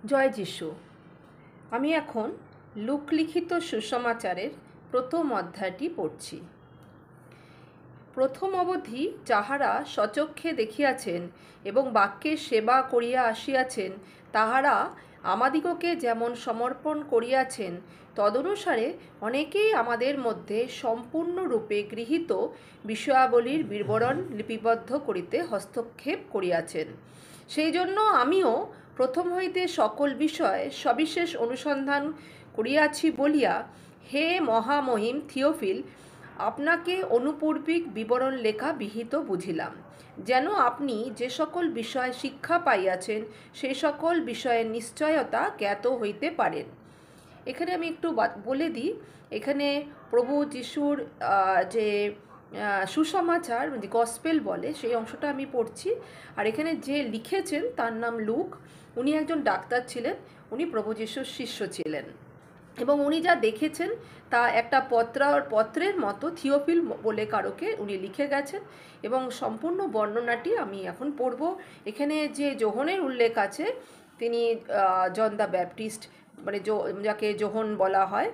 জয় যিশু। আমি এখন লুক লিখিত সুসমাচারের প্রথম অধ্যায়টি পড়ছি। প্রথম অবধি যাহারা সচক্ষে দেখিয়াছেন এবং বাক্যের সেবা করিয়া আসিয়াছেন, তাহারা আমাদিগকে যেমন সমর্পণ করিয়াছেন, তদনুসারে অনেকেই আমাদের মধ্যে সম্পূর্ণরূপে গৃহীত বিষয়াবলীর বিবরণ লিপিবদ্ধ করিতে হস্তক্ষেপ করিয়াছেন। সেই জন্য আমিও প্রথম হইতে সকল বিষয় সবিশেষ অনুসন্ধান করিয়াছি বলিয়া, হে মহামহিম থিওফিল, আপনাকে অনুপূর্বিক বিবরণ লেখা বিহিত বুঝিলাম, যেন আপনি যে সকল বিষয় শিক্ষা পাইয়াছেন সেই সকল বিষয়ের নিশ্চয়তা জ্ঞাত হইতে পারেন। এখানে আমি একটু বলে দিই, এখানে প্রভু যিশুর যে সুসমাচার যে গসপেল বলে সেই অংশটা আমি পড়ছি। আর এখানে যে লিখেছেন তার নাম লুক। উনি একজন ডাক্তার ছিলেন, উনি প্রভু যিশুর শিষ্য ছিলেন এবং উনি যা দেখেছেন তা একটা পত্রের মতো থিওফিল বলে কারোকে উনি লিখে গেছেন এবং সম্পূর্ণ বর্ণনাটি আমি এখন পড়ব। এখানে যে যোহনের উল্লেখ আছে, তিনি জন দ্য ব্যাপটিস্ট, মানে যাকে যোহন বলা হয়,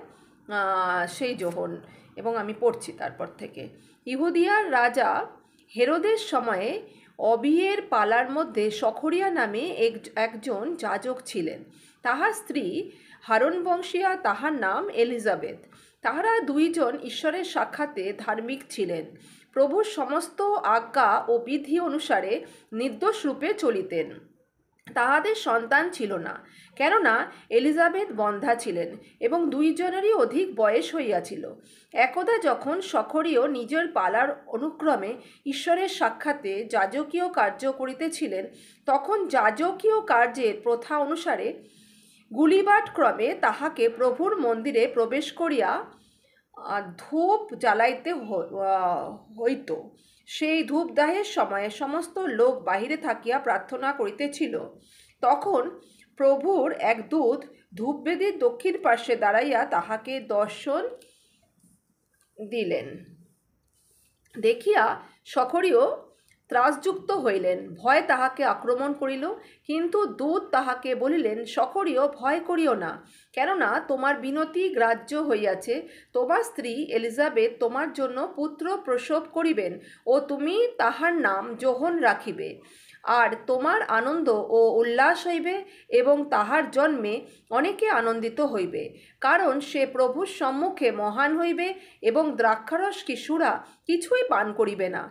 সেই যোহন, এবং আমি পড়ছি তারপর থেকে। ইহুদিয়ার রাজা হেরোদের সময়ে অবিয়ের পালার মধ্যে সখরিয়া নামে একজন যাজক ছিলেন। তাহার স্ত্রী হারন বংশীয়া, তাহার নাম এলিজাবেথ। তাহারা দুইজন ঈশ্বরের সাক্ষাতে ধার্মিক ছিলেন, প্রভুর সমস্ত আজ্ঞা ও বিধি অনুসারে নির্দোষ রূপে চলিতেন। তাহাদের সন্তান ছিল না, কেননা এলিজাবেথ বন্ধ্যা ছিলেন এবং দুইজনেরই অধিক বয়স হইয়াছিল। একদা যখন সখরীয় নিজের পালার অনুক্রমে ঈশ্বরের সাক্ষাতে যাজকীয় কার্য করিতেছিলেন, তখন যাজকীয় কার্যের প্রথা অনুসারে গুলিবাট ক্রমে তাহাকে প্রভুর মন্দিরে প্রবেশ করিয়া ধূপ জ্বালাইতে হইত। সেই ধূপদাহের সময়ে সমস্ত লোক বাহিরে থাকিয়া প্রার্থনা করিতেছিল। তখন প্রভুর এক দূত ধূপবেদীর দক্ষিণ পার্শ্বে দাঁড়াইয়া তাহাকে দর্শন দিলেন। দেখিয়া সখরীয় ত্রাসযুক্ত হইলেন, ভয় তাহাকে আক্রমণ করিল। কিন্তু দূত তাহাকে বলিলেন, সখরীয়, ভয় করিও না, কেননা তোমার বিনতি গ্রাহ্য হইয়াছে। তোমার স্ত্রী এলিজাবেথ তোমার জন্য পুত্র প্রসব করিবেন ও তুমি তাহার নাম যোহন রাখিবে। আর তোমার আনন্দ ও উল্লাস হইবে এবং তাহার জন্মে অনেকে আনন্দিত হইবে, কারণ সে প্রভুর সম্মুখে মহান হইবে এবং দ্রাক্ষারস কিশোরা কিছুই পান করিবে না।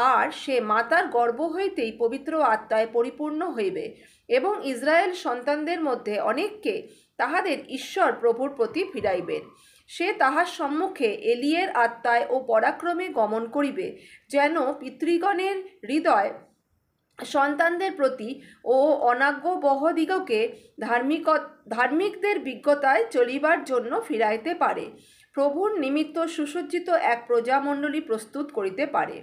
আর সে মাতার গর্ভ হইতেই পবিত্র আত্মায় পরিপূর্ণ হইবে এবং ইসরায়েল সন্তানদের মধ্যে অনেককে তাহাদের ঈশ্বর প্রভুর প্রতি ফিরাইবেন। সে তাহার সম্মুখে এলিয়ের আত্মায় ও পরাক্রমে গমন করিবে, যেন পিতৃগণের হৃদয় সন্তানদের প্রতি ও অনাজ্ঞবহদিগকে ধার্মিকদের বিজ্ঞতায় চলিবার জন্য ফিরাইতে পারে, প্রভুর নিমিত্ত সুসজ্জিত এক প্রজামণ্ডলী প্রস্তুত করিতে পারে।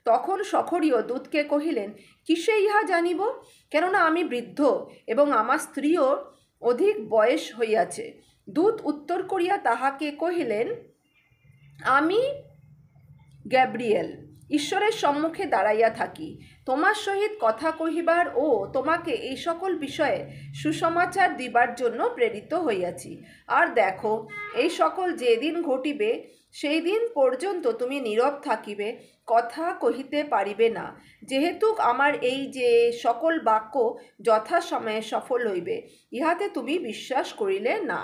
তখন সখরীয় দূতকে কহিলেন, কিসে ইহা জানিব, কেননা আমি বৃদ্ধ এবং আমার স্ত্রীও অধিক বয়স হইয়াছে। দূত উত্তর করিয়া তাহাকে কহিলেন, আমি গ্যাব্রিয়েল, ঈশ্বরের সম্মুখে দাঁড়াইয়া থাকি, তোমার সহিত কথা কহিবার ও তোমাকে এই সকল বিষয়ে সুসমাচার দিবার জন্য প্রেরিত হইয়াছি। আর দেখো, এই সকল যেদিন ঘটিবে সেই দিন পর্যন্ত তুমি নীরব থাকিবে, কথা কহিতে পারিবে না, যেহেতু আমার এই যে সকল বাক্য যথাসময়ে সফল হইবে, ইহাতে তুমি বিশ্বাস করিলে না।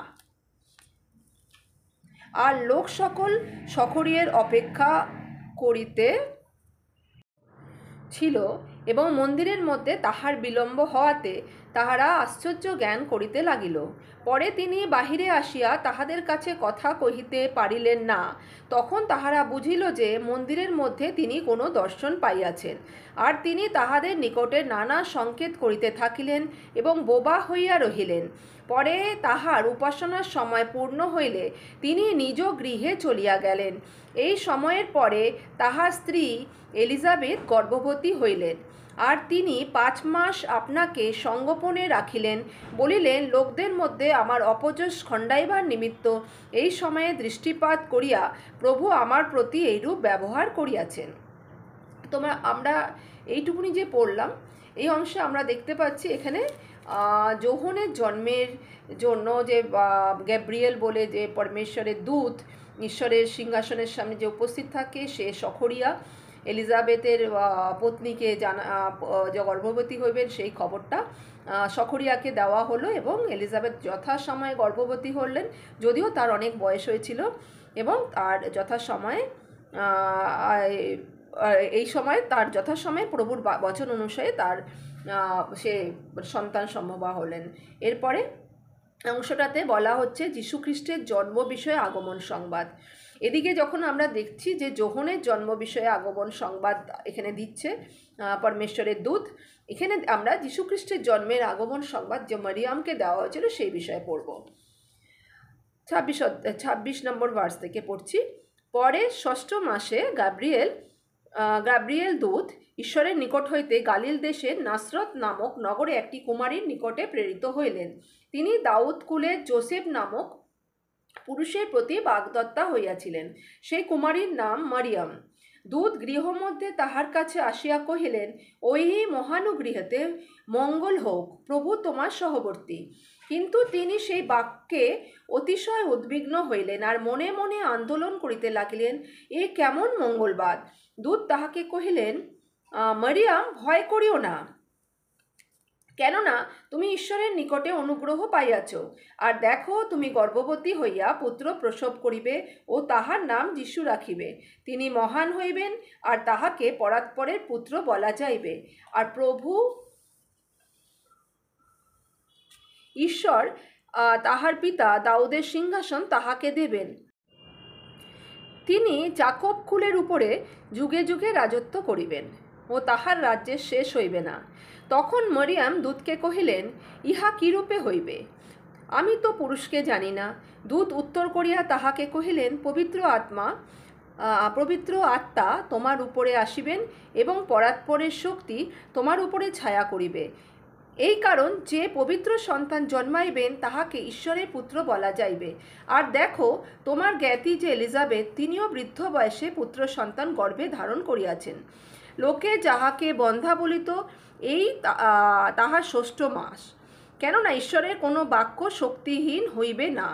আর লোক সকল সখরীয়ের অপেক্ষা করিতে ছিল এবং মন্দিরের মধ্যে তাহার বিলম্ব হওয়াতে তাহারা আশ্চর্য জ্ঞান করিতে লাগিল। পরে তিনি বাহিরে আসিয়া তাহাদের কাছে কথা কহিতে পারিলেন না। তখন তাহারা বুঝিল যে মন্দিরের মধ্যে তিনি কোনো দর্শন পাইয়াছেন। আর তিনি তাহাদের নিকটে নানা সংকেত করিতে থাকিলেন এবং বোবা হইয়া রহিলেন। পরে তাহার উপাসনার সময় পূর্ণ হইলে তিনি নিজ গৃহে চলিয়া গেলেন। এই সময়ের পরে তাহার স্ত্রী এলিজাবেথ গর্ভবতী হইলেন। আর তিনি 5 মাস আপনাকে সঙ্গোপনে রাখিলেন, বলিলেন, লোকদের মধ্যে আমার অপযশ খণ্ডাইবার নিমিত্ত এই সময়ে দৃষ্টিপাত করিয়া প্রভু আমার প্রতি এইরূপ ব্যবহার করিয়াছেন। আমরা এইটুকুনি যে পড়লাম, এই অংশে আমরা দেখতে পাচ্ছি এখানে যোহনের জন্মের জন্য যে গ্যাব্রিয়েল বলে যে পরমেশ্বরের দূত ঈশ্বরের সিংহাসনের সামনে যে উপস্থিত থাকে, সে সখরিয়া এলিজাবেথের পত্নীকে যে গর্ভবতী হইবেন সেই খবরটা সখরিয়াকে দেওয়া হলো, এবং এলিজাবেথ যথাসময়ে গর্ভবতী হলেন, যদিও তার অনেক বয়স হয়েছিল, এবং তার যথাসময়ে এই সময় তার যথাসময়ে প্রভুর বচন অনুসারে তার সে সন্তান সম্ভবা হলেন। এরপরে অংশটাতে বলা হচ্ছে যীশুখ্রিস্টের জন্ম বিষয়ে আগমন সংবাদ। এদিকে যখন আমরা দেখছি যে যোহনের জন্ম বিষয়ে আগমন সংবাদ এখানে দিচ্ছে পরমেশ্বরের দূত, এখানে আমরা যীশুখ্রিস্টের জন্মের আগমন সংবাদ যে মারিয়ামকে দেওয়া হয়েছিল সেই বিষয়ে পড়ব। 26 নম্বর ভার্স থেকে পড়ছি। পরে ষষ্ঠ মাসে গাব্রিয়েল দূত ঈশ্বরের নিকট হইতে গালিল দেশের নাসরত নামক নগরে একটি কুমারীর নিকটে প্রেরিত হইলেন। তিনি দাউদ কুলের যোসেফ নামক পুরুষের প্রতি বাগদত্তা হইয়াছিলেন। সেই কুমারীর নাম মারিয়াম। দূত গৃহমধ্যে তাহার কাছে আসিয়া কহিলেন, ওই মহানুগৃহতে মঙ্গল হোক, প্রভু তোমার সহবর্তী। কিন্তু তিনি সেই বাক্যে অতিশয় উদ্বিগ্ন হইলেন আর মনে মনে আন্দোলন করিতে লাগিলেন, এ কেমন মঙ্গলবাদ। দূত তাহাকে কহিলেন, মারিয়াম, ভয় করিও না, কেননা তুমি ঈশ্বরের নিকটে অনুগ্রহ পাইয়াছ। আর দেখো, তুমি গর্ভবতী হইয়া পুত্র প্রসব করিবে ও তাহার নাম যীশু রাখিবে। তিনি মহান হইবেন আর তাহাকে পরাৎপরের পুত্র বলা যাইবে। আর প্রভু ঈশ্বর তাহার পিতা দাউদের সিংহাসন তাহাকে দেবেন। তিনি যাকব কুলের উপরে যুগে যুগে রাজত্ব করিবেন ও তাহার রাজ্যের শেষ হইবে না। তখন মরিয়াম দূতকে কহিলেন, ইহা কিরূপে হইবে? আমি তো পুরুষকে জানি না। দূত উত্তর করিয়া তাহাকে কহিলেন, পবিত্র আত্মা তোমার উপরে আসিবেন এবং পরাৎপরের শক্তি তোমার উপরে ছায়া করিবে। এই কারণ যে পবিত্র সন্তান জন্মাইবেন তাহাকে ঈশ্বরের পুত্র বলা যাইবে। আর দেখো, তোমার জ্ঞাতি যে এলিজাবেথ, তিনিও বৃদ্ধ বয়সে পুত্র সন্তান গর্ভে ধারণ করিয়াছেন। লোকে যাহাকে বন্ধা বলিত, এই তাহার ষষ্ঠ মাস, কেননা ঈশ্বরের কোনো বাক্য শক্তিহীন হইবে না।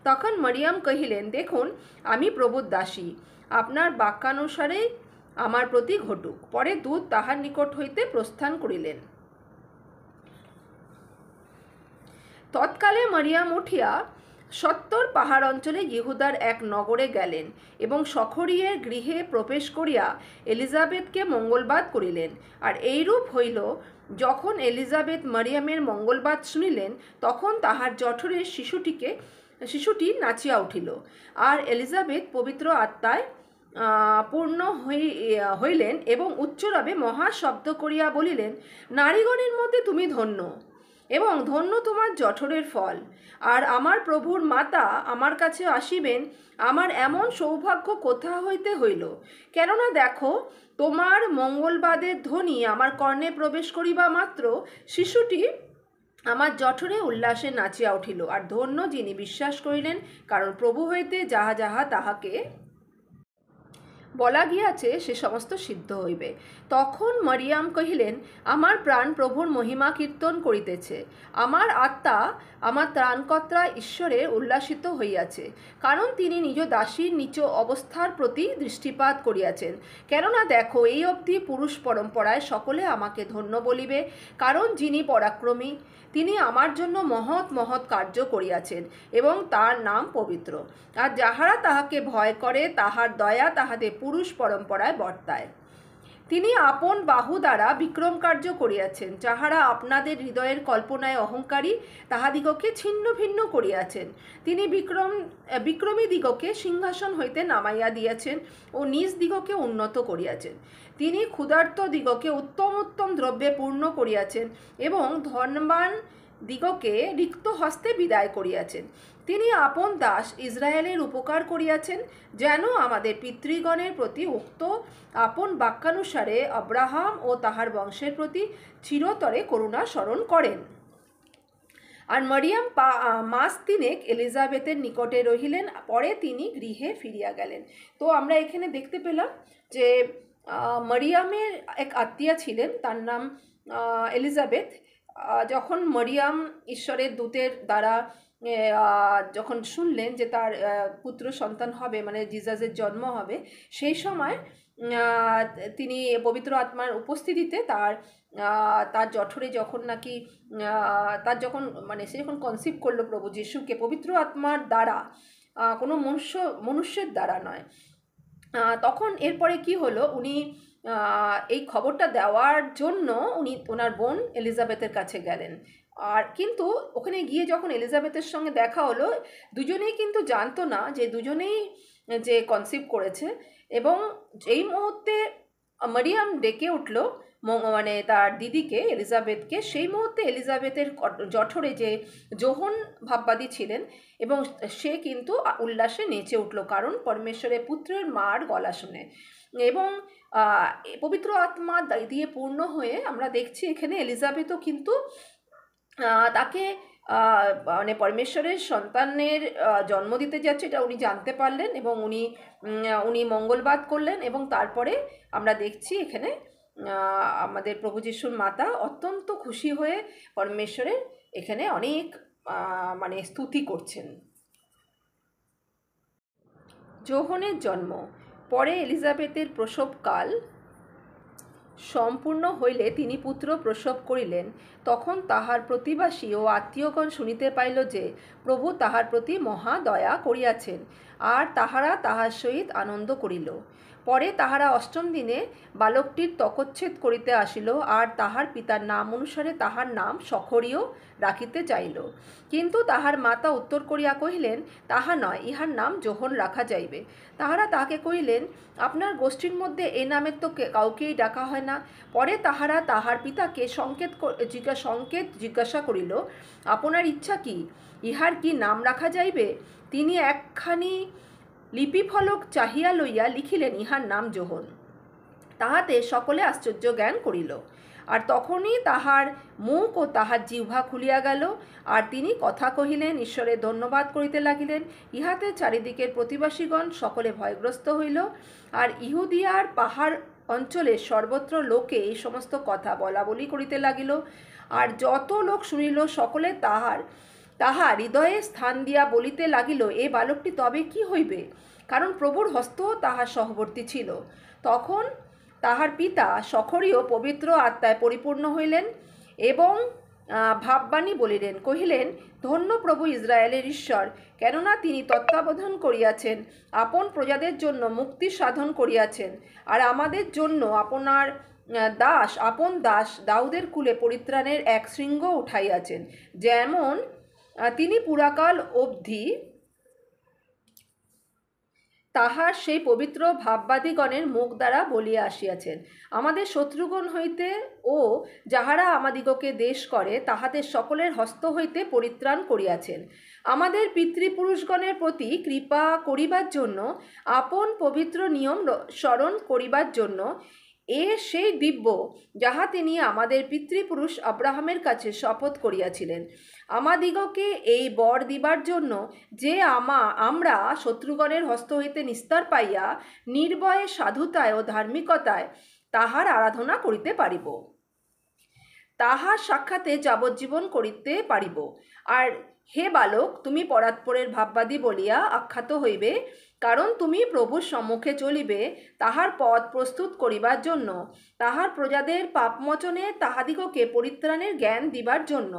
তখন মরিয়াম কহিলেন, দেখুন, আমি প্রভুর দাসী, আপনার বাক্যানুসারে আমার প্রতি ঘটুক। পরে দূত তাহার নিকট হইতে প্রস্থান করিলেন। তৎকালে মরিয়াম উঠিয়া সত্তর পাহাড় অঞ্চলে ইহুদার এক নগরে গেলেন এবং সখরিয়ের গৃহে প্রবেশ করিয়া এলিজাবেথকে মঙ্গলবাদ করিলেন। আর এইরূপ হইল, যখন এলিজাবেথ মরিয়ামের মঙ্গলবাদ শুনিলেন, তখন তাহার জঠরের শিশুটি নাচিয়া উঠিল। আর এলিজাবেথ পবিত্র আত্মায় পূর্ণ হইলেন এবং উচ্চরবে মহা শব্দ করিয়া বলিলেন, নারীগণের মধ্যে তুমি ধন্য, এবং ধন্য তোমার জঠরের ফল। আর আমার প্রভুর মাতা আমার কাছে আসিবেন, আমার এমন সৌভাগ্য কোথা হইতে হইল? কেননা দেখো, তোমার মঙ্গলবাদের ধ্বনি আমার কর্ণে প্রবেশ করিবা মাত্র শিশুটি আমার জঠরে উল্লাসে নাচিয়া উঠিল। আর ধন্য যিনি বিশ্বাস করিলেন, কারণ প্রভু হইতে যাহা যাহা তাহাকে বলা গিয়াছে সে সমস্ত সিদ্ধ হইবে। তখন মরিয়াম কহিলেন, আমার প্রাণ প্রভুর মহিমা কীর্তন করিতেছে, আমার আত্মা আমার ত্রাণকর্তা ঈশ্বরে উল্লাসিত হইয়াছে, কারণ তিনি নিজ দাসীর নিচ অবস্থার প্রতি দৃষ্টিপাত করিয়াছেন। কেননা দেখো, এই অবধি পুরুষ পরম্পরায় সকলে আমাকে ধন্য বলিবে, কারণ যিনি পরাক্রমী, তিনি আমার জন্য মহৎ মহৎ কার্য করিয়াছেন এবং তার নাম পবিত্র। আর যাহারা তাহাকে ভয় করে, তাহার দয়া তাহাদের পুরুষ পরম্পরায় বর্তায়। তিনি আপন বাহু দ্বারা বিক্রম কার্য করিয়াছেন। যাহারা আপনাদের হৃদয়ের কল্পনায় অহংকারী, তাহাদিগকে ছিন্ন ভিন্ন করিয়াছেন। তিনি বিক্রমী দিগকে সিংহাসন হইতে নামাইয়া দিয়াছেন ও নিজ দিগকে উন্নত করিয়াছেন। তিনি ক্ষুধার্ত দিগকে উত্তম উত্তম দ্রব্যে পূর্ণ করিয়াছেন এবং ধনবান দিগকে রিক্ত হস্তে বিদায় করিয়াছেন। তিনি আপন দাস ইসরায়েলের উপকার করিয়াছেন, যেন আমাদের পিতৃগণের প্রতি উক্ত আপন বাক্যানুসারে আব্রাহাম ও তাহার বংশের প্রতি চিরতরে করুণা স্মরণ করেন। আর মরিয়াম মাস তিনেক এলিজাবেথের নিকটে রহিলেন, পরে তিনি গৃহে ফিরিয়া গেলেন। তো আমরা এখানে দেখতে পেলাম যে মরিয়ামের এক আত্মীয়া ছিলেন, তার নাম এলিজাবেথ যখন মরিয়াম ঈশ্বরের দূতের দ্বারা যখন শুনলেন যে তার পুত্র সন্তান হবে, মানে জিজাসের জন্ম হবে, সেই সময় আহ, তিনি পবিত্র আত্মার উপস্থিতিতে তার জঠরে যখন নাকি তার যখন মানে সে যখন কনসিভ করলো প্রভু যিশুকে পবিত্র আত্মার দ্বারা, কোনো মনুষ্যের দ্বারা নয়। তখন এরপরে কি হলো, উনি এই খবরটা দেওয়ার জন্য ওনার বোন এলিজাবেথের কাছে গেলেন। আর কিন্তু ওখানে গিয়ে যখন এলিজাবেথের সঙ্গে দেখা হলো, দুজনেই কিন্তু জানতো না যে দুজনেই যে কনসিভ করেছে। এবং এই মুহূর্তে মারিয়াম ডেকে উঠলো মানে তার দিদিকে এলিজাবেথকে। সেই মুহূর্তে এলিজাবেথের জঠরে যে যোহন ভাববাদী ছিলেন, এবং সে কিন্তু উল্লাসে নেচে উঠল, কারণ পরমেশ্বরের পুত্রের মার গলা শুনে। এবং পবিত্র আত্মা দিয়ে পূর্ণ হয়ে আমরা দেখছি এখানে এলিজাবেথও কিন্তু তাকে মানে পরমেশ্বরের সন্তানের জন্ম দিতে যাচ্ছে এটা উনি জানতে পারলেন, এবং উনি মঙ্গলবাদ করলেন। এবং তারপরে আমরা দেখছি এখানে আমাদের প্রভু যিশুর মাতা অত্যন্ত খুশি হয়ে পরমেশ্বরের এখানে অনেক মানে স্তুতি করছেন। যোহনের জন্ম। পরে এলিজাবেথের প্রসবকাল সম্পূর্ণ হইলে তিনি পুত্র প্রসব করিলেন। তখন তাহার প্রতিবাসী ও আত্মীয়গণ শুনিতে পাইল যে প্রভু তাহার প্রতি মহা দয়া করিয়াছেন, আর তাহারা তাহার সহিত আনন্দ করিল। পরে তাহারা অষ্টম দিনে বালকটির ত্বকচ্ছেদ করিতে আসিল, আর তাহার পিতার নাম অনুসারে তাহার নাম সখরীয় রাখিতে চাইল। কিন্তু তাহার মাতা উত্তর করিয়া কহিলেন, তাহা নয়, ইহার নাম যোহন রাখা যাইবে। তাহারা তাহাকে কহিলেন, আপনার গোষ্ঠীর মধ্যে এ নামের তো কাউকেই ডাকা হয় না। পরে তাহারা তাহার পিতাকে সংকেত জিজ্ঞাসা করিল, আপনার ইচ্ছা কি, ইহার কি নাম রাখা যাইবে? তিনি একখানি লিপিফলক চাহিয়া লইয়া লিখিলেন, ইহার নাম যোহন। তাহাতে সকলে আশ্চর্য জ্ঞান করিল। আর তখনই তাহার মুখ ও তাহার জিহ্বা খুলিয়া গেল, আর তিনি কথা কহিলেন, ঈশ্বরের ধন্যবাদ করিতে লাগিলেন। ইহাতে চারিদিকের প্রতিবাসীগণ সকলে ভয়গ্রস্ত হইল, আর ইহুদিয়ার পাহাড় অঞ্চলের সর্বত্র লোকে এই সমস্ত কথা বলা বলি করিতে লাগিল। আর যত লোক শুনিল সকলে তাহার হৃদয়ে স্থান দিয়া বলিতে লাগিল, এ বালকটি তবে কি হইবে? কারণ প্রভুর হস্ত তাহার সহবর্তী ছিল। তখন তাহার পিতা সখরীয় পবিত্র আত্মায় পরিপূর্ণ হইলেন এবং ভাববাণী বলিলেন, কহিলেন, ধন্য প্রভু ইসরায়েলের ঈশ্বর, কেননা তিনি তত্ত্বাবধান করিয়াছেন, আপন প্রজাদের জন্য মুক্তি সাধন করিয়াছেন, আর আমাদের জন্য আপন দাস দাউদের কুলে পরিত্রাণের এক শৃঙ্গ উঠাইয়াছেন, যেমন তিনি পুরাকাল অবধি তাহার সেই পবিত্র ভাববাদীগণের মুখ দ্বারা বলিয়া আসিয়াছেন। আমাদের শত্রুগণ হইতে ও যাহারা আমাদিগকে দেশ করে তাহাদের সকলের হস্ত হইতে পরিত্রাণ করিয়াছেন, আমাদের পিতৃপুরুষগণের প্রতি কৃপা করিবার জন্য, আপন পবিত্র নিয়ম স্মরণ করিবার জন্য, সেই দিব্য যাহা তিনি আমাদের পিতৃপুরুষ আব্রাহামের কাছে শপথ করিয়াছিলেন, আমাদিগকে এই বর দিবার জন্য যে আমরা শত্রুগণের হস্ত হইতে নিস্তার পাইয়া নির্ভয়ে সাধুতায় ও ধার্মিকতায় তাহার আরাধনা করিতে পারিব, তাহার সাক্ষাতে যাবজ্জীবন করিতে পারিব। আর হে বালক, তুমি পরাৎপরের ভাববাদী বলিয়া আখ্যাত হইবে, কারণ তুমি প্রভুর সম্মুখে চলিবে তাহার পথ প্রস্তুত করিবার জন্য, তাহার প্রজাদের পাপমোচনে তাহাদিগকে পরিত্রাণের জ্ঞান দিবার জন্য।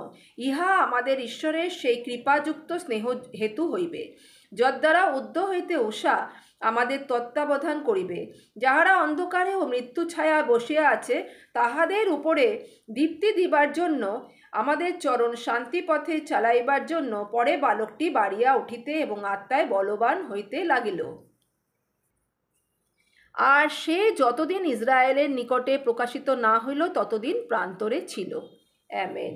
ইহা আমাদের ঈশ্বরের সেই কৃপাযুক্ত স্নেহ হেতু হইবে, যদ্বারা ঊর্ধ্ব হইতে উষা আমাদের তত্ত্বাবধান করিবে। যাহারা অন্ধকারে ও মৃত্যু ছায়া বসিয়া আছে তাহাদের উপরে দীপ্তি দিবার জন্য, আমাদের চরণ শান্তি পথে চালাইবার জন্য। পরে বালকটি বাড়িয়া উঠিতে এবং আত্মায় বলবান হইতে লাগিল। আর সে যতদিন ইসরায়েলের নিকটে প্রকাশিত না হইল ততদিন প্রান্তরে ছিল। আমেন।